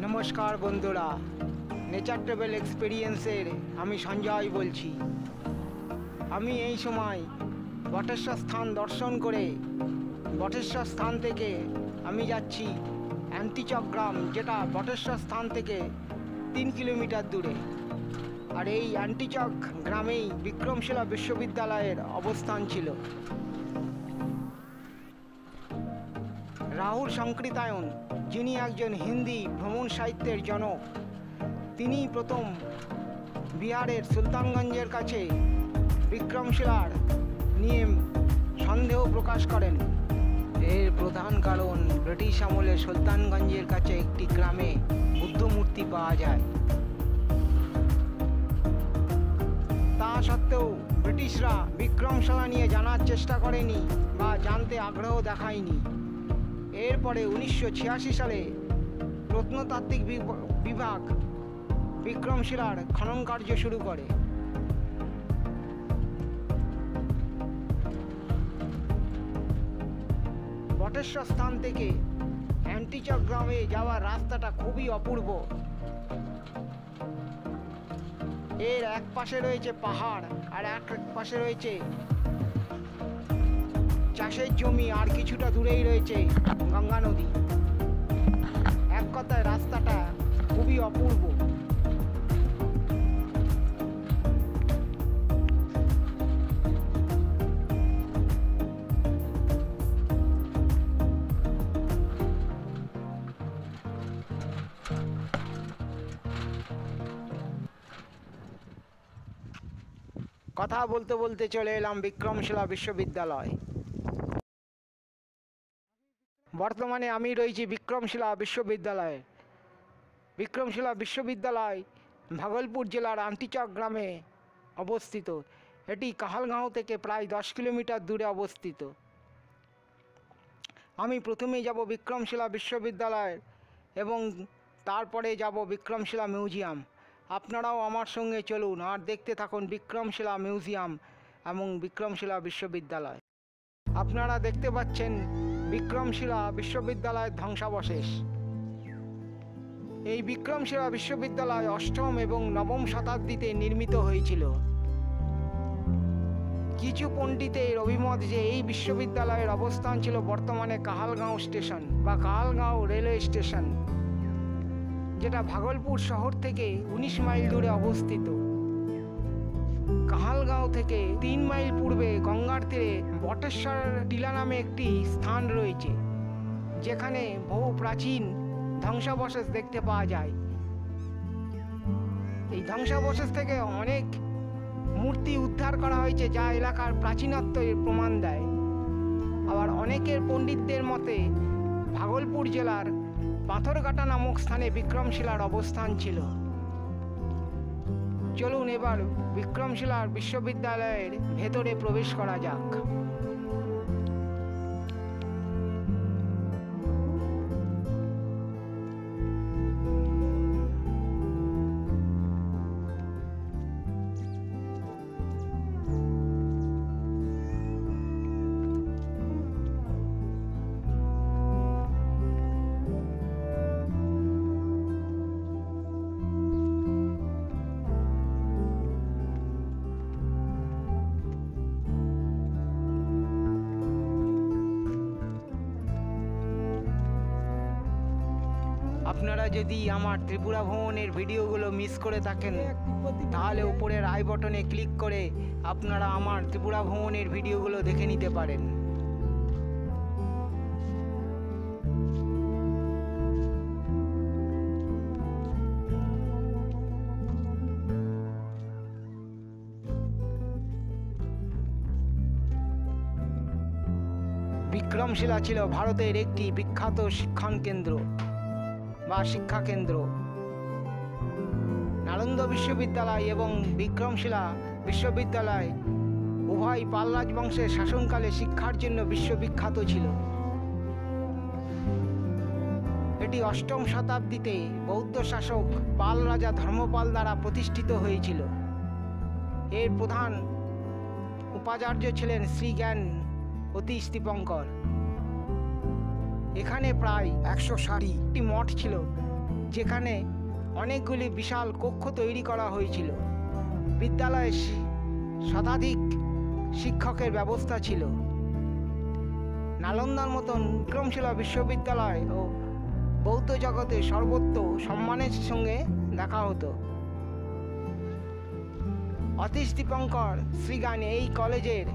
নমস্কার বন্ধুরা, nature travel এক্সপিরিয়েন্সের আমি সঞ্জয় বলছি। আমি এই সময় বটেশ্বর স্থান দর্শন করে বটেশ্বর স্থান থেকে আমি যাচ্ছি অ্যান্টিচক গ্রাম, যেটা বটেশ্বর স্থান থেকে 3 কিলোমিটার দূরে। আর এই অ্যান্টিচক গ্রামেই বিক্রমশিলা বিশ্ববিদ্যালয়ের অবস্থান ছিল। রাহুল সংকৃতায়ন, যিনি একজন হিন্দি ভ্রমণ সাহিত্যের জনক, তিনি প্রথম বিহারের সুলতানগঞ্জের কাছে বিক্রমশিলার নিয়ে সন্দেহ প্রকাশ করেন। এর প্রধান কারণ, ব্রিটিশ আমলে সুলতানগঞ্জের কাছে একটি গ্রামে বুদ্ধ মূর্তি পাওয়া যায়। তা সত্ত্বেও ব্রিটিশরা বিক্রমশিলা নিয়ে জানার চেষ্টা করেনি বা জানতে আগ্রহ দেখায়নি। এরপরে 1986 সালে প্রত্নতাত্ত্বিক বিভাগ বিক্রমশিলার খনন কার্য শুরু করে। বটেশ্বর স্থান থেকে অ্যান্টিচক গ্রামে যাওয়ার রাস্তাটা খুবই অপূর্ব। এর এক পাশে রয়েছে পাহাড় আর এক পাশে রয়েছে চাষের জমি, আর কিছুটা দূরেই রয়েছে গঙ্গা নদী। এক কথায় রাস্তাটা খুবই অপূর্ব। কথা বলতে বলতে চলে এলাম বিক্রমশিলা বিশ্ববিদ্যালয়। বর্তমানে আমি রয়েছি বিক্রমশিলা বিশ্ববিদ্যালয়ে। বিক্রমশিলা বিশ্ববিদ্যালয় ভাগলপুর জেলার অ্যান্টিচক গ্রামে অবস্থিত। এটি কাহালগাঁও থেকে প্রায় 10 কিলোমিটার দূরে অবস্থিত। আমি প্রথমেই যাব বিক্রমশিলা বিশ্ববিদ্যালয় এবং তারপরে যাব বিক্রমশিলা মিউজিয়াম। আপনারাও আমার সঙ্গে চলুন আর দেখতে থাকুন বিক্রমশিলা মিউজিয়াম এবং বিক্রমশিলা বিশ্ববিদ্যালয়। আপনারা দেখতে পাচ্ছেন বিক্রমশিলা বিশ্ববিদ্যালয়ের ধ্বংসাবশেষ। এই বিক্রমশিলা বিশ্ববিদ্যালয় 8ম এবং 9ম শতাব্দীতে নির্মিত হয়েছিল। কিছু পণ্ডিতের অভিমত যে এই বিশ্ববিদ্যালয়ের অবস্থান ছিল বর্তমানে কাহালগাঁও স্টেশন বা কাহালগাঁও রেলওয়ে স্টেশন, যেটা ভাগলপুর শহর থেকে 19 মাইল দূরে অবস্থিত। কাহালগাঁও থেকে 3 মাইল পূর্বে গঙ্গার তীরে বটেশ্বর টিলা নামে একটি স্থান রয়েছে, যেখানে বহু প্রাচীন ধ্বংসাবশেষ দেখতে পাওয়া যায়। এই ধ্বংসাবশেষ থেকে অনেক মূর্তি উদ্ধার করা হয়েছে, যা এলাকার প্রাচীনত্বের প্রমাণ দেয়। আবার অনেকের পণ্ডিতদের মতে ভাগলপুর জেলার পাথরঘাটা নামক স্থানে বিক্রমশিলার অবস্থান ছিল। চলুন এবার বিক্রমশিলার বিশ্ববিদ্যালয়ের ভেতরে প্রবেশ করা যাক। আপনারা যদি আমার ত্রিপুরা ভ্রমণের ভিডিওগুলো মিস করে থাকেন তাহলে উপরের আই বটনে ক্লিক করে আপনারা আমার ত্রিপুরা ভ্রমণের ভিডিওগুলো দেখে নিতে পারেন। বিক্রমশিলা ছিল ভারতের একটি বিখ্যাত শিক্ষণ কেন্দ্র বা শিক্ষা কেন্দ্র। নালন্দা বিশ্ববিদ্যালয় এবং বিক্রমশিলা বিশ্ববিদ্যালয় উভয় পাল রাজবংশের শাসনকালে শিক্ষার জন্য বিশ্ববিখ্যাত ছিল। এটি অষ্টম শতাব্দীতে বৌদ্ধ শাসক পাল রাজা ধর্মপাল দ্বারা প্রতিষ্ঠিত হয়েছিল। এর প্রধান উপাচার্য ছিলেন শ্রী জ্ঞান অতি স্থিপঙ্কর। এখানে প্রায় 160টি মঠ ছিল, যেখানে অনেকগুলি বিশাল কক্ষ তৈরি করা হয়েছিল। বিদ্যালয়ে শতাধিক শিক্ষকের ব্যবস্থা ছিল। নালন্দার মতন বিক্রমশিলা বিশ্ববিদ্যালয় ও বৌদ্ধ জগতে সর্বত্র সম্মানের সঙ্গে দেখা হতো। অতি স্থিপঙ্কর শ্রীজ্ঞান এই কলেজের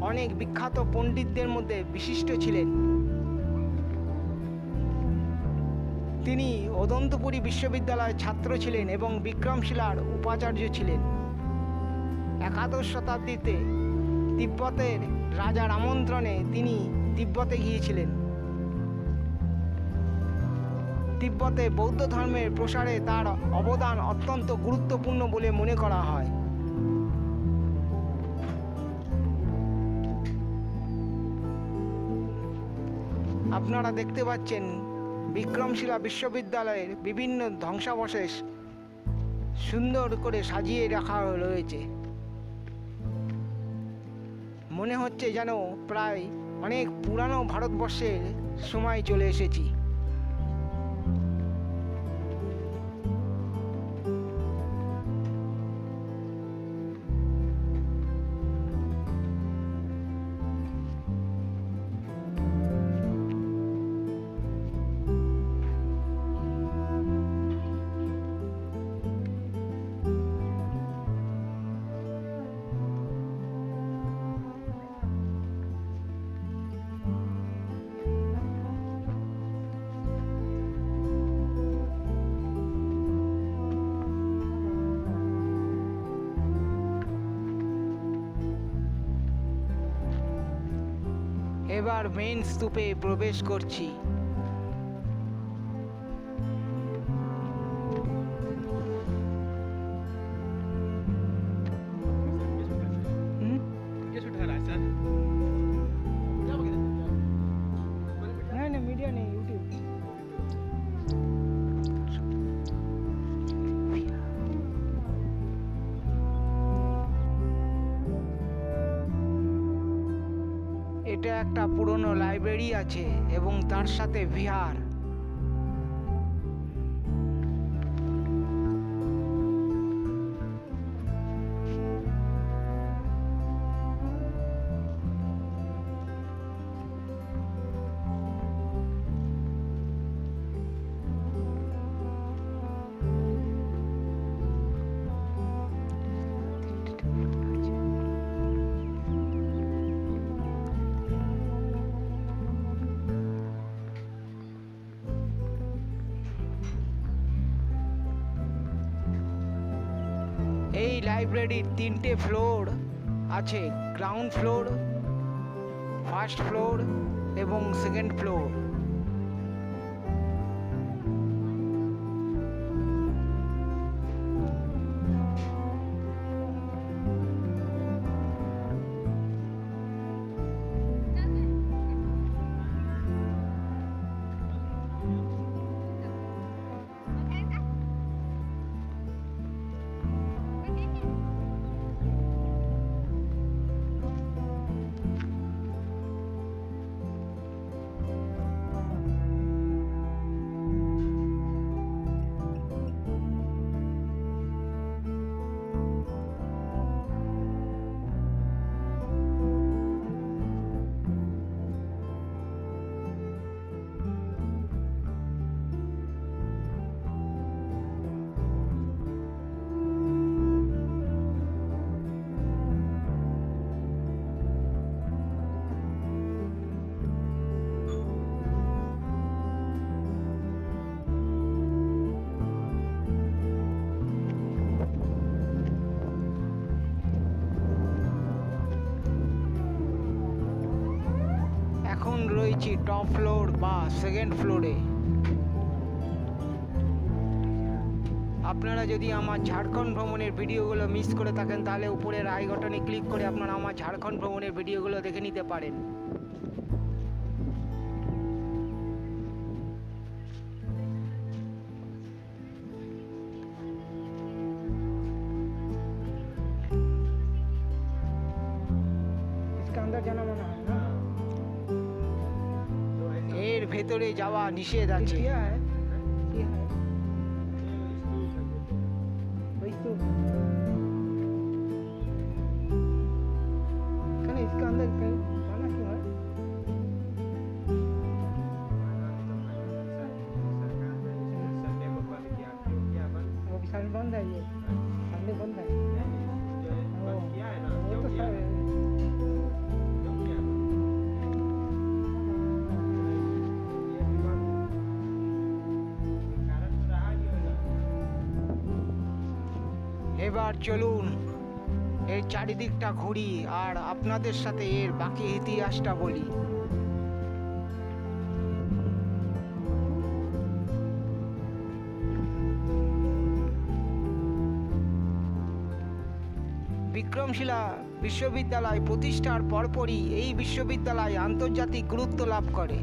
অনেক বিখ্যাত পণ্ডিতদের মধ্যে বিশিষ্ট ছিলেন। তিনি অদন্তপুরী বিশ্ববিদ্যালয়ের ছাত্র ছিলেন এবং বিক্রমশিলার উপাচার্য ছিলেন। একাদশ শতাব্দীতে তিব্বতের রাজার আমন্ত্রণে তিনি তিব্বতে গিয়েছিলেন। তিব্বতে বৌদ্ধ ধর্মের প্রসারে তার অবদান অত্যন্ত গুরুত্বপূর্ণ বলে মনে করা হয়। আপনারা দেখতে পাচ্ছেন বিক্রমশিলা বিশ্ববিদ্যালয়ের বিভিন্ন ধ্বংসাবশেষ সুন্দর করে সাজিয়ে রাখা রয়েছে। মনে হচ্ছে যেন প্রায় অনেক পুরানো ভারতবর্ষের সময় চলে এসেছি। এবার মেইন স্তূপে প্রবেশ করছি। না মিডিয়া নেই, ইউটিউব। এটা একটা পুরনো লাইব্রেরি আছে এবং তার সাথে বিহার। এই লাইব্রেরির 3টে ফ্লোর আছে, গ্রাউন্ড ফ্লোর, ফার্স্ট ফ্লোর এবং সেকেন্ড ফ্লোর। আছি টপ ফ্লোর বা সেকেন্ড ফ্লোরে। আপনারা যদি আমার ঝাড়খণ্ড ভ্রমণের ভিডিওগুলো মিস করে থাকেন তাহলে উপরের আই বাটনে ক্লিক করে আপনারা আমার ঝাড়খণ্ড ভ্রমণের ভিডিওগুলো দেখে নিতে পারেন। এর ভেতরে যাওয়া নিষেধ আছে। बंद है ये संडे बंद है वो तो सब এবার চলুন এর চারিদিকটা ঘুরি আর আপনাদের সাথে এর বাকি ইতিহাসটা বলি। বিক্রমশিলা বিশ্ববিদ্যালয় প্রতিষ্ঠার পরপরই এই বিশ্ববিদ্যালয় আন্তর্জাতিক গুরুত্ব লাভ করে।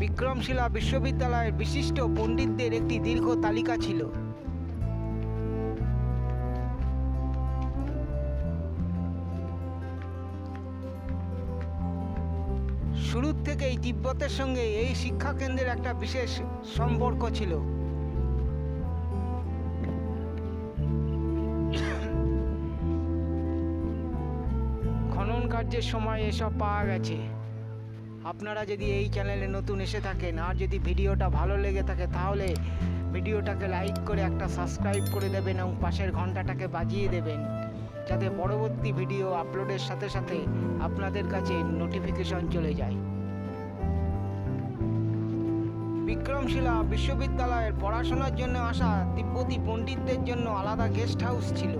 বিক্রমশিলা বিশ্ববিদ্যালয়ের বিশিষ্ট পণ্ডিতদের একটি দীর্ঘ তালিকা ছিল। শুরুর থেকেই তিব্বতের সঙ্গে এই শিক্ষা কেন্দ্রের একটা বিশেষ সম্পর্ক ছিল। খনন কার্যের সময় এসব পাওয়া গেছে। আপনারা যদি এই চ্যানেলে নতুন এসে থাকেন আর যদি ভিডিওটা ভালো লেগে থাকে তাহলে ভিডিওটাকে লাইক করে একটা সাবস্ক্রাইব করে দেবেন এবং পাশের ঘন্টাটাকে বাজিয়ে দেবেন, যাতে পরবর্তী ভিডিও আপলোডের সাথে সাথে আপনাদের কাছে নোটিফিকেশন চলে যায়। বিক্রমশিলা বিশ্ববিদ্যালয়ের পড়াশোনার জন্য আসা তিব্বতী পণ্ডিতদের জন্য আলাদা গেস্ট হাউস ছিল।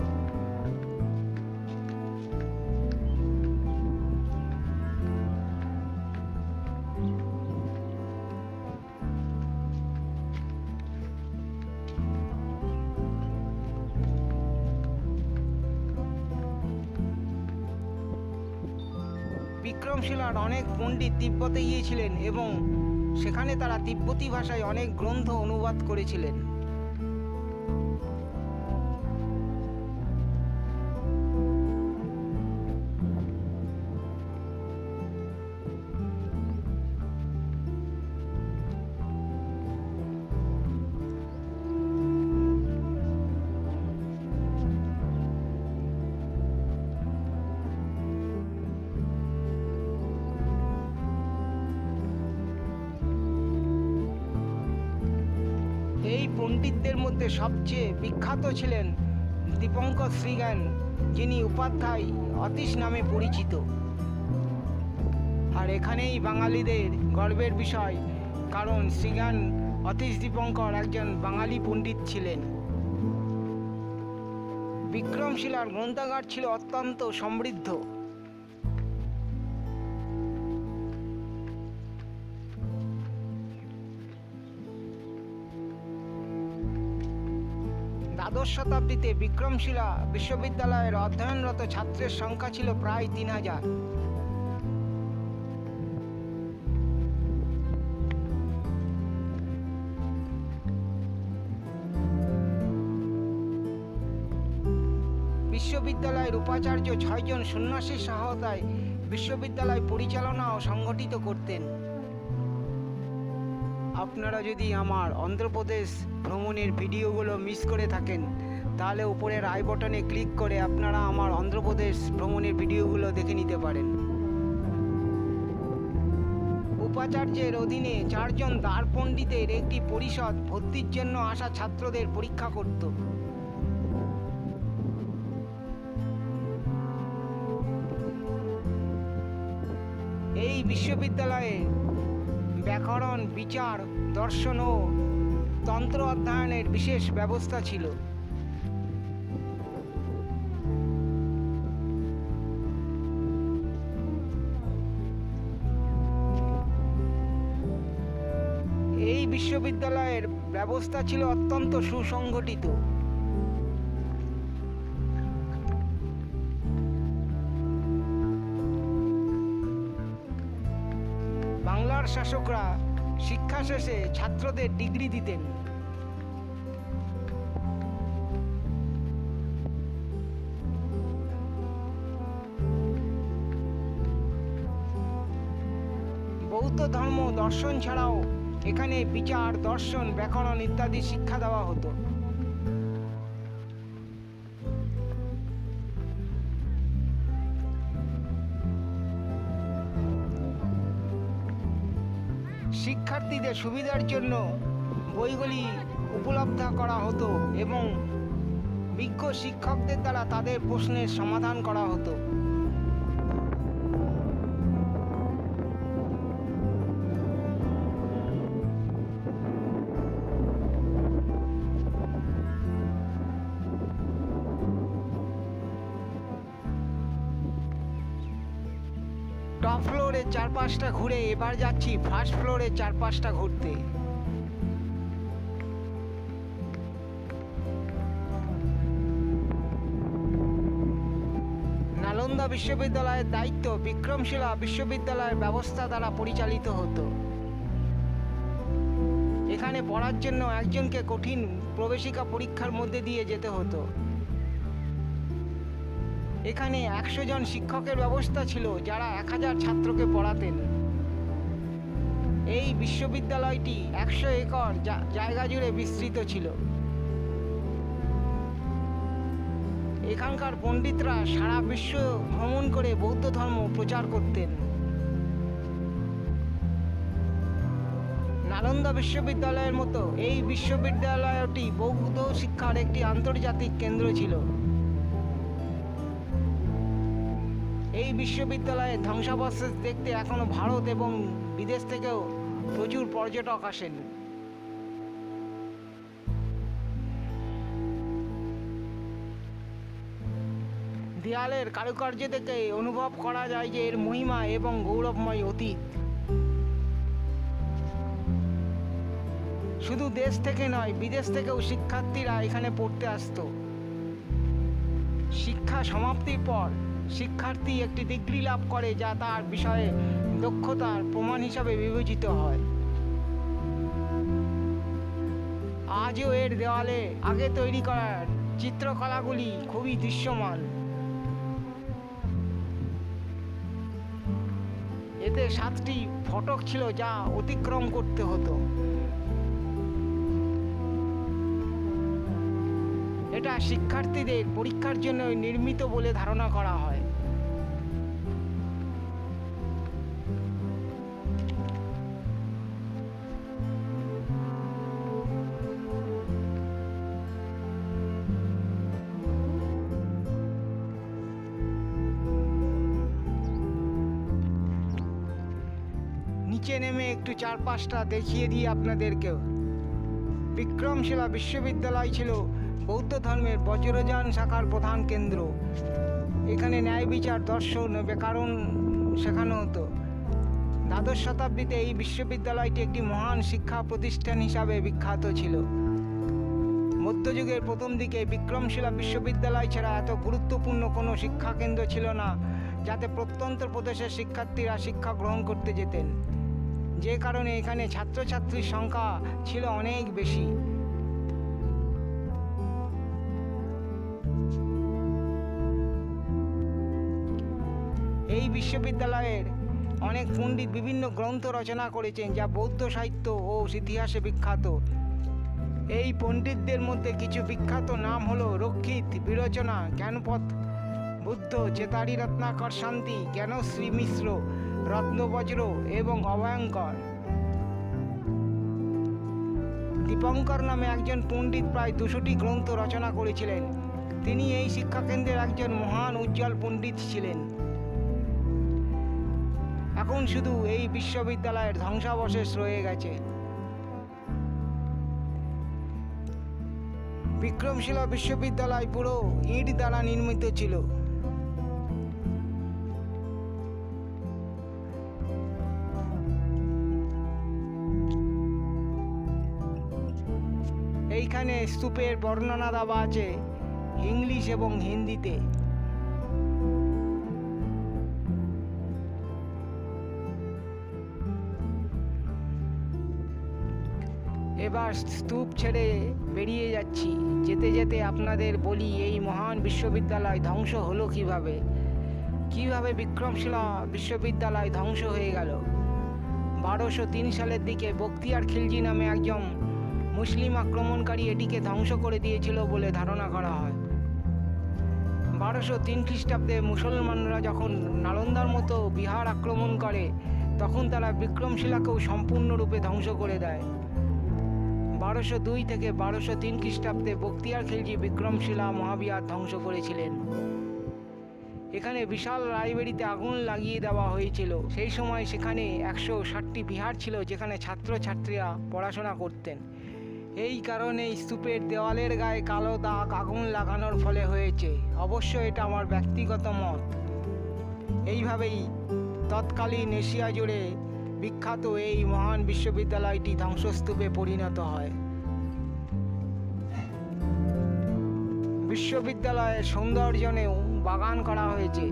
বিক্রমশিলার অনেক পণ্ডিত তিব্বতে গিয়েছিলেন এবং সেখানে তারা তিব্বতী ভাষায় অনেক গ্রন্থ অনুবাদ করেছিলেন। এই পণ্ডিতদের মধ্যে সবচেয়ে বিখ্যাত ছিলেন দীপঙ্কর শ্রীজ্ঞান, যিনি উপাধ্যায় অতীশ নামে পরিচিত। আর এখানেই বাঙালিদের গর্বের বিষয়, কারণ শ্রীজ্ঞান অতীশ দীপঙ্কর একজন বাঙালি পণ্ডিত ছিলেন। বিক্রমশিলার গ্রন্থাগার ছিল অত্যন্ত সমৃদ্ধ। দ্বাদশ শতাব্দীতে বিক্রমশিলা বিশ্ববিদ্যালয়ের অধ্যয়নরত ছাত্রের সংখ্যা ছিল প্রায় 3000। বিশ্ববিদ্যালয়ের উপাচার্য 6 জন সন্ন্যাসীর সহায়তায় বিশ্ববিদ্যালয় পরিচালনা ও সংগঠিত করতেন। আপনারা যদি আমার অন্ধ্রপ্রদেশ ভ্রমণের ভিডিওগুলো মিস করে থাকেন তাহলে উপরের আই বাটনে ক্লিক করে আপনারা আমার অন্ধ্রপ্রদেশ ভ্রমণের ভিডিওগুলো দেখে নিতে পারেন। উপাচার্যের অধীনে 4 জন দ্বার পণ্ডিতের একটি পরিষদ ভর্তির জন্য আসা ছাত্রদের পরীক্ষা করত। এই বিশ্ববিদ্যালয়ে ব্যাকরণ, বিচার, দর্শন ও তন্ত্র অধ্যয়নের বিশেষ ব্যবস্থা ছিল। এই বিশ্ববিদ্যালয়ের ব্যবস্থা ছিল অত্যন্ত সুসংগঠিত। বাংলার শাসকরা শিক্ষা শেষে ছাত্রদের ডিগ্রি দিতেন। বৌদ্ধ ধর্ম দর্শন ছাড়াও এখানে বিচার, দর্শন, ব্যাকরণ ইত্যাদি শিক্ষা দেওয়া হতো। শিক্ষার্থীদের সুবিধার জন্য বইগুলি উপলব্ধ করা হতো এবং বিজ্ঞ শিক্ষকদের দ্বারা তাদের প্রশ্নের সমাধান করা হতো। টপ ফ্লোরের চারপাশটা ঘুরে এবার যাচ্ছি ফার্স্ট ফ্লোরের চারপাশটা ঘুরতে। নালন্দা বিশ্ববিদ্যালয়ের দায়িত্ব বিক্রমশিলা বিশ্ববিদ্যালয়ের ব্যবস্থা দ্বারা পরিচালিত হতো। এখানে পড়ার জন্য একজনকে কঠিন প্রবেশিকা পরীক্ষার মধ্যে দিয়ে যেতে হতো। এখানে 100 জন শিক্ষকের ব্যবস্থা ছিল যারা 1000 ছাত্রকে পড়াতেন। এই বিশ্ববিদ্যালয়টি 100 একর জায়গা জুড়ে বিস্তৃত ছিল। এখানকার পণ্ডিতরা সারা বিশ্ব ভ্রমণ করে বৌদ্ধ ধর্ম প্রচার করতেন। নালন্দা বিশ্ববিদ্যালয়ের মতো এই বিশ্ববিদ্যালয়টি বৌদ্ধ শিক্ষার একটি আন্তর্জাতিক কেন্দ্র ছিল। এই বিশ্ববিদ্যালয়ের ধ্বংসাবশেষ দেখতে এখনো ভারত এবং বিদেশ থেকেও প্রচুর পর্যটক আসেন। দেয়ালের কারুকার্য থেকে অনুভব করা যায় যে এর মহিমা এবং গৌরবময় অতীত। শুধু দেশ থেকে নয়, বিদেশ থেকেও শিক্ষার্থীরা এখানে পড়তে আসতো। শিক্ষা সমাপ্তির পর শিক্ষার্থী একটি ডিগ্রি লাভ করে যা তার বিষয়ে দক্ষতার প্রমাণ হিসাবে বিবেচিত হয়। আজও এর দেওয়ালে আগে তৈরি করার চিত্রকলাগুলি খুবই দৃশ্যমান। এতে 7টি ফটক ছিল যা অতিক্রম করতে হতো। এটা শিক্ষার্থীদের পরীক্ষার জন্য নির্মিত বলে ধারণা করা হয়। নিচে নেমে একটু চারপাশটা দেখিয়ে দিই আপনাদেরকেও। বিক্রমশিলা বিশ্ববিদ্যালয় ছিল বৌদ্ধ ধর্মের বজ্রযান শাখার প্রধান কেন্দ্র। এখানে ন্যায় বিচার, দর্শন, ব্যাকরণ শেখানো হতো। দ্বাদশ শতাব্দীতে এই বিশ্ববিদ্যালয়টি একটি মহান শিক্ষা প্রতিষ্ঠান হিসাবে বিখ্যাত ছিল। মধ্যযুগের প্রথম দিকে বিক্রমশিলা বিশ্ববিদ্যালয় ছাড়া এত গুরুত্বপূর্ণ কোনো শিক্ষা কেন্দ্র ছিল না যাতে প্রত্যন্ত প্রদেশের শিক্ষার্থীরা শিক্ষা গ্রহণ করতে যেতেন, যে কারণে এখানে ছাত্রছাত্রীর সংখ্যা ছিল অনেক বেশি। এই বিশ্ববিদ্যালয়ের অনেক পণ্ডিত বিভিন্ন গ্রন্থ রচনা করেছেন যা বৌদ্ধ সাহিত্য ও ইতিহাসে বিখ্যাত। এই পণ্ডিতদের মধ্যে কিছু বিখ্যাত নাম হলো রক্ষিত, বিরোচনা, জ্ঞানপথ বুদ্ধ, চেতারি রত্নাকর শান্তি, জ্ঞানশ্রী মিশ্র, রত্নবজ্র এবং অভয়ঙ্কর। দীপঙ্কর নামে একজন পণ্ডিত প্রায় 200টি গ্রন্থ রচনা করেছিলেন। তিনি এই শিক্ষাকেন্দ্রের একজন মহান উজ্জ্বল পণ্ডিত ছিলেন। এখন শুধু এই বিশ্ববিদ্যালয়ের ধ্বংসাবশেষ রয়ে গেছে। বিক্রমশিলা বিশ্ববিদ্যালয় পুরো ইট দ্বারা নির্মিত ছিল। এইখানে স্তূপের বর্ণনা দেওয়া আছে ইংলিশ এবং হিন্দিতে। এবার স্তূপ ছেড়ে বেরিয়ে যাচ্ছি। যেতে যেতে আপনাদের বলি এই মহান বিশ্ববিদ্যালয় ধ্বংস হলো কিভাবে। বিক্রমশিলা বিশ্ববিদ্যালয় ধ্বংস হয়ে গেল। 1203 সালের দিকে বখতিয়ার খিলজি নামে একজন মুসলিম আক্রমণকারী এটিকে ধ্বংস করে দিয়েছিল বলে ধারণা করা হয়। 1203 খ্রিস্টাব্দে মুসলমানরা যখন নালন্দার মতো বিহার আক্রমণ করে তখন তারা বিক্রমশিলাকেও সম্পূর্ণরূপে ধ্বংস করে দেয়। 1202 থেকে 1203 খ্রিস্টাব্দে বখতিয়ার খিলজি বিক্রমশিলা মহাবিহার ধ্বংস করেছিলেন। এখানে বিশাল লাইব্রেরিতে আগুন লাগিয়ে দেওয়া হয়েছিল। সেই সময় সেখানে 160টি বিহার ছিল যেখানে ছাত্রছাত্রীরা পড়াশোনা করতেন। এই কারণে স্তূপের দেওয়ালের গায়ে কালো দাগ আগুন লাগানোর ফলে হয়েছে। অবশ্য এটা আমার ব্যক্তিগত মত। এইভাবেই তৎকালীন এশিয়া জুড়ে বিখ্যাত এই মহান বিশ্ববিদ্যালয়টি ধ্বংসস্তূপে পরিণত হয়। বিশ্ববিদ্যালয়ের সৌন্দর্যনেও বাগান করা হয়েছে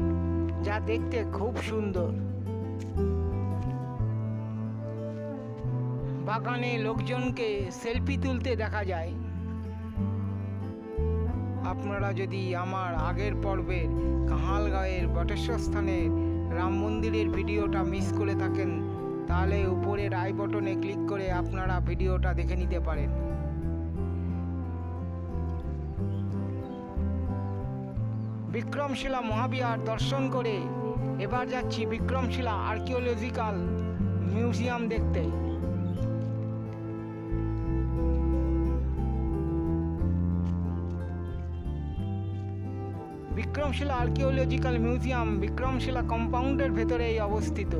যা দেখতে খুব সুন্দর। বাগানে লোকজনকে সেলফি তুলতে দেখা যায়। আপনারা যদি আমার আগের পর্বের কাহালগাঁওয়ের বটেশ্বর স্থানের রাম মন্দিরের ভিডিওটা মিস করে থাকেন তাহলে উপরের আই বটনে ক্লিক করে আপনারা ভিডিওটা দেখে নিতে পারেন। বিক্রমশিলা মহাবিহার দর্শন করে এবার যাচ্ছি বিক্রমশিলা আর্কিওলজিক্যাল মিউজিয়াম দেখতে। বিক্রমশিলা আর্কিওলজিক্যাল মিউজিয়াম বিক্রমশিলা কম্পাউন্ডের ভেতরেই অবস্থিত।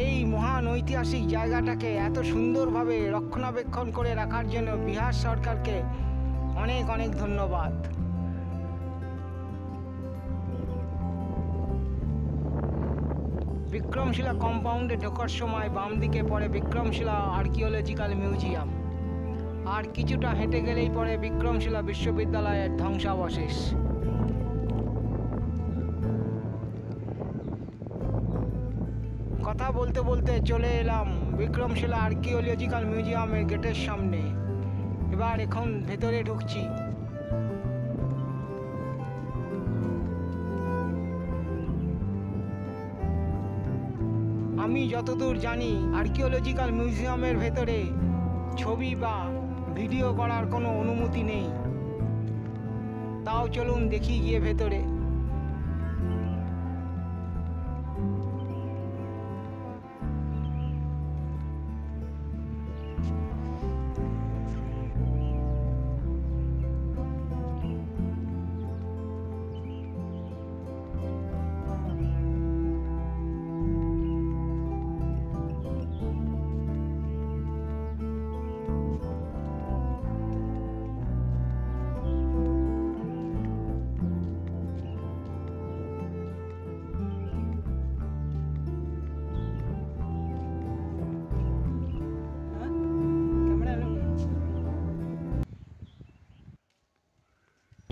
এই মহান ঐতিহাসিক জায়গাটাকে এত সুন্দরভাবে রক্ষণাবেক্ষণ করে রাখার জন্য বিহার সরকারকে অনেক অনেক ধন্যবাদ। বিক্রমশিলা কম্পাউন্ডে ঢোকার সময় বাম দিকে পড়ে বিক্রমশিলা আর্কিওলজিক্যাল মিউজিয়াম, আর কিছুটা হেঁটে গেলেই পড়ে বিক্রমশিলা বিশ্ববিদ্যালয়ের ধ্বংসাবশেষ। কথা বলতে বলতে চলে এলাম বিক্রমশিলা আর্কিওলজিক্যাল মিউজিয়ামের গেটের সামনে। এবার এখন ভেতরে ঢুকছি। আমি যতদূর জানি আর্কিওলজিক্যাল মিউজিয়ামের ভেতরে ছবি বা ভিডিও করার কোনো অনুমতি নেই। তাও চলুন দেখি গিয়ে ভেতরে।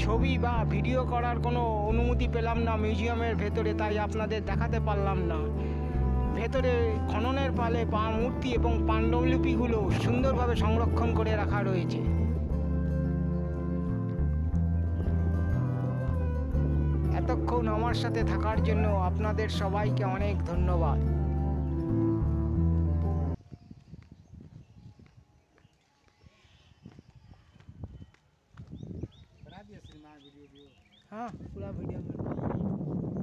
ছবি বা ভিডিও করার কোনো অনুমতি পেলাম না মিউজিয়ামের ভেতরে, তাই আপনাদের দেখাতে পারলাম না। ভেতরে খননের ফলে মূর্তি এবং পাণ্ডুলিপিগুলো সুন্দরভাবে সংরক্ষণ করে রাখা রয়েছে। এতক্ষণ আমার সাথে থাকার জন্য আপনাদের সবাইকে অনেক ধন্যবাদ। हाँ पूरा वीडियो में